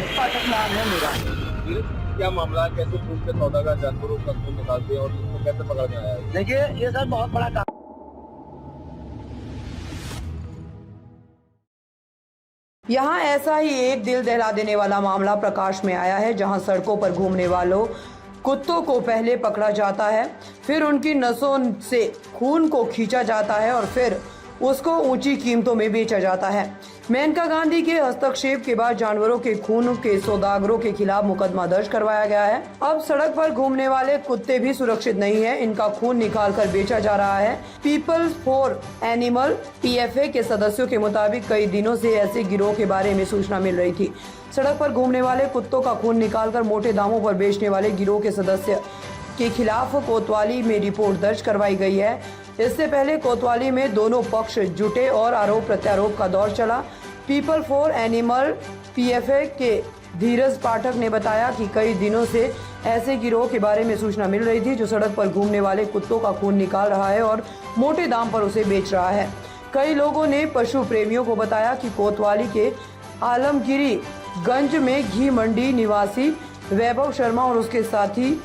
पाठक नाम है मेरा। क्या मामला है, कैसे खून के सौदागर जानवरों का खून निकालते हैं और इसको कैसे पकड़ में आया है? देखिए ये सर बहुत बड़ा काम। यहाँ ऐसा ही एक दिल दहला देने वाला मामला प्रकाश में आया है, जहाँ सड़कों पर घूमने वालों कुत्तों को पहले पकड़ा जाता है, फिर उनकी नसों से खून को खींचा जाता है और फिर उसको ऊंची कीमतों में बेचा जाता है। मेनका गांधी के हस्तक्षेप के बाद जानवरों के खून के सौदागरों के खिलाफ मुकदमा दर्ज करवाया गया है। अब सड़क पर घूमने वाले कुत्ते भी सुरक्षित नहीं है, इनका खून निकाल कर बेचा जा रहा है। पीपल्स फॉर एनिमल PFA के सदस्यों के मुताबिक कई दिनों से ऐसे गिरोह के बारे में सूचना मिल रही थी। सड़क पर घूमने वाले कुत्तों का खून निकालकर मोटे दामों पर बेचने वाले गिरोह के सदस्य के खिलाफ कोतवाली में रिपोर्ट दर्ज करवाई गई है। इससे पहले कोतवाली में दोनों पक्ष जुटे और आरोप प्रत्यारोप का दौर चला। पीपल फॉर एनिमल PFA के धीरज पाठक ने बताया कि कई दिनों से ऐसे गिरोह के बारे में सूचना मिल रही थी, जो सड़क पर घूमने वाले कुत्तों का खून निकाल रहा है और मोटे दाम पर उसे बेच रहा है। कई लोगों ने पशु प्रेमियों को बताया कि कोतवाली के आलमगिरी गंज में घी मंडी निवासी वैभव शर्मा और उसके साथी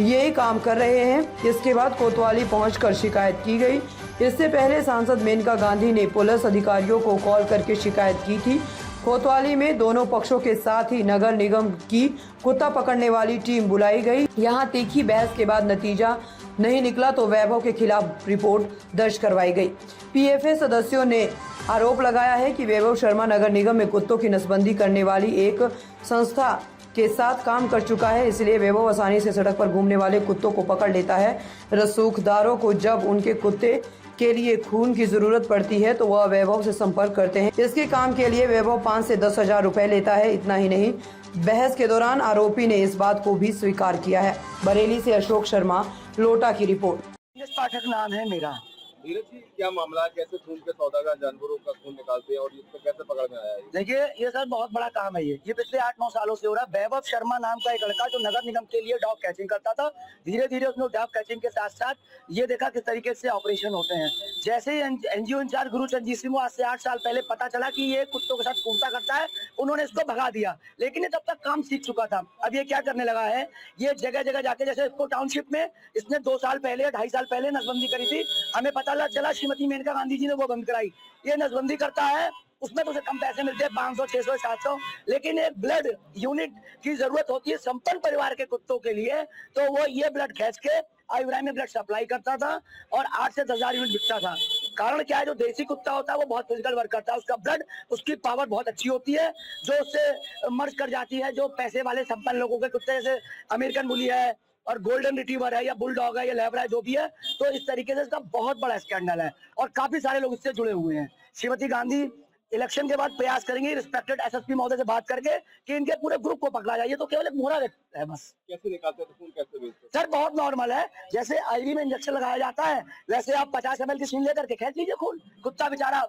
यही काम कर रहे हैं। इसके बाद कोतवाली पहुंचकर शिकायत की गई। इससे पहले सांसद मेनका गांधी ने पुलिस अधिकारियों को कॉल करके शिकायत की थी। कोतवाली में दोनों पक्षों के साथ ही नगर निगम की कुत्ता पकड़ने वाली टीम बुलाई गई। यहां तीखी बहस के बाद नतीजा नहीं निकला तो वैभव के खिलाफ रिपोर्ट दर्ज करवाई गई। PFA सदस्यों ने आरोप लगाया है कि वैभव शर्मा नगर निगम में कुत्तों की नसबंदी करने वाली एक संस्था के साथ काम कर चुका है, इसलिए वैभव आसानी से सड़क पर घूमने वाले कुत्तों को पकड़ लेता है। रसूखदारों को जब उनके कुत्ते के लिए खून की जरूरत पड़ती है तो वह वैभव से संपर्क करते हैं। इसके काम के लिए वैभव 5 से 10 हजार रुपए लेता है। इतना ही नहीं, बहस के दौरान आरोपी ने इस बात को भी स्वीकार किया है। बरेली से अशोक शर्मा, लोटा की रिपोर्ट। पाठक नाम है मेरा। धीरज जी, क्या मामला है, कैसे खून के सौदागर जानवरों का खून निकालते हैं और इसको कैसे पकड़ में आया है? देखिए ये सर बहुत बड़ा काम है। ये पिछले 8-9 सालों से हो रहा है। वैभव शर्मा नाम का एक लड़का जो नगर निगम के लिए डॉग कैचिंग करता था, धीरे धीरे उसने डॉग कैचिंग के साथ साथ ये देखा किस तरीके से ऑपरेशन होते हैं। जैसे ही NGO इंचार्ज गुरु चंदजीत सिंह को आज से 8 साल पहले पता चला कि ये कुत्तों के साथ कूदता करता है, उन्होंने इसको भगा दिया। लेकिन ये तब तक काम सीख चुका था। अब ये क्या करने लगा है, ये जगह जगह जाके, जैसे इसको टाउनशिप में इसने 2 साल पहले 2.5 साल पहले नसबंदी करी थी। हमें पता चला श्रीमती मेनका गांधी जी ने वो बंद कराई। ये नसबंदी करता है, उसमें तो उसे कम पैसे मिलते हैं, 500, 600, 700, लेकिन एक ब्लड यूनिट की जरूरत होती है संपन्न परिवार के कुत्तों के लिए, तो वो ये ब्लड खींच के आयुर्वेद में ब्लड सप्लाई करता था और 8 से 10 हजार यूनिट बिकता था। कारण क्या है, जो देसी कुत्ता होता है वो बहुत फिजिकल वर्क करता है, उसका ब्लड, उसकी पावर बहुत अच्छी होती है, जो उससे मर्ज कर जाती है। जो पैसे वाले संपन्न लोगों के कुत्ते, जैसे अमेरिकन बुली है और गोल्डन रिट्रीवर है या बुलडॉग है या लैब्रा है, जो भी है, तो इस तरीके से इसका बहुत बड़ा स्कैंडल है और काफी सारे लोग इससे जुड़े हुए हैं। श्रीमती गांधी इलेक्शन के बाद प्रयास करेंगे रिस्पेक्टेड SSP महोदय से बात करके कि इनके पूरे ग्रुप को पकड़ा जाए। ये तो केवल एक मोहरा है बस। कैसे निकालते हैं खून, कैसे बेचते हैं? सर बहुत नॉर्मल है, जैसे IV में इंजेक्शन लगाया जाता है वैसे आप 50 ml की शीन लेकर के खींच लीजिए खून। कुत्ता बेचारा,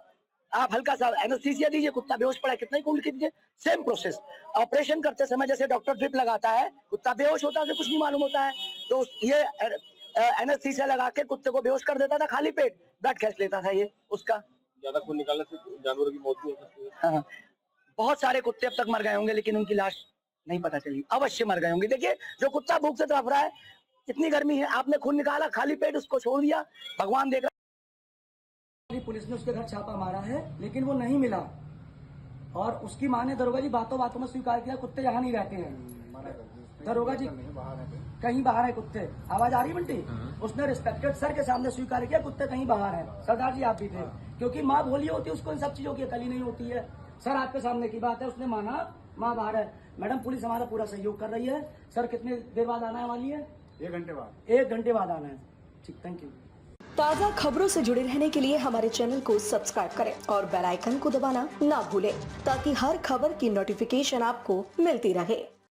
आप हल्का सा एनेस्थीसिया दीजिए, कुत्ता बेहोश पड़ा है, कितना ही खून कीजिए। सेम प्रोसेस ऑपरेशन करते समय, जैसे डॉक्टर ड्रिप लगाता है, कुत्ता बेहोश होता है, उसे कुछ नहीं मालूम होता है, तो ये एनेस्थीसिया लगा के कुत्ते को बेहोश कर देता था, खाली पेट ब्लड खींच लेता था। ये उसका ज्यादा खून निकालने से जानवरों की मौत भी हो सकती है। हाँ, बहुत सारे कुत्ते अब तक मर गए होंगे, लेकिन उनकी लाश नहीं पता चली, अवश्य मर गए होंगे। देखिए जो कुत्ता भूख से तड़प रहा है, इतनी गर्मी है, आपने खून निकाला, खाली पेट उसको छोड़ दिया, भगवान देख रहा। पुलिस ने उसके घर छापा मारा है, लेकिन वो नहीं मिला और उसकी मां ने दरोगा जी बातों बातों में स्वीकार किया कुत्ते यहाँ नहीं रहते हैं। दरोगा जी कहीं बाहर है कुत्ते। आवाज आ रही बंटी? उसने रिस्पेक्टेड सर के सामने स्वीकार किया कुत्ते कहीं बाहर है। सरदार जी आप भी थे, क्योंकि माँ भोली होती है, उसको इन सब चीजों की अकल ही नहीं होती है। सर आपके सामने की बात है, उसने माना माँ बाहर है। मैडम पुलिस हमारा पूरा सहयोग कर रही है। सर कितने देर बाद आना वाली है? 1 घंटे बाद। 1 घंटे बाद आना है। ठीक, थैंक यू। ताज़ा खबरों से जुड़े रहने के लिए हमारे चैनल को सब्सक्राइब करें और बेल आइकन को दबाना ना भूलें, ताकि हर खबर की नोटिफिकेशन आपको मिलती रहे।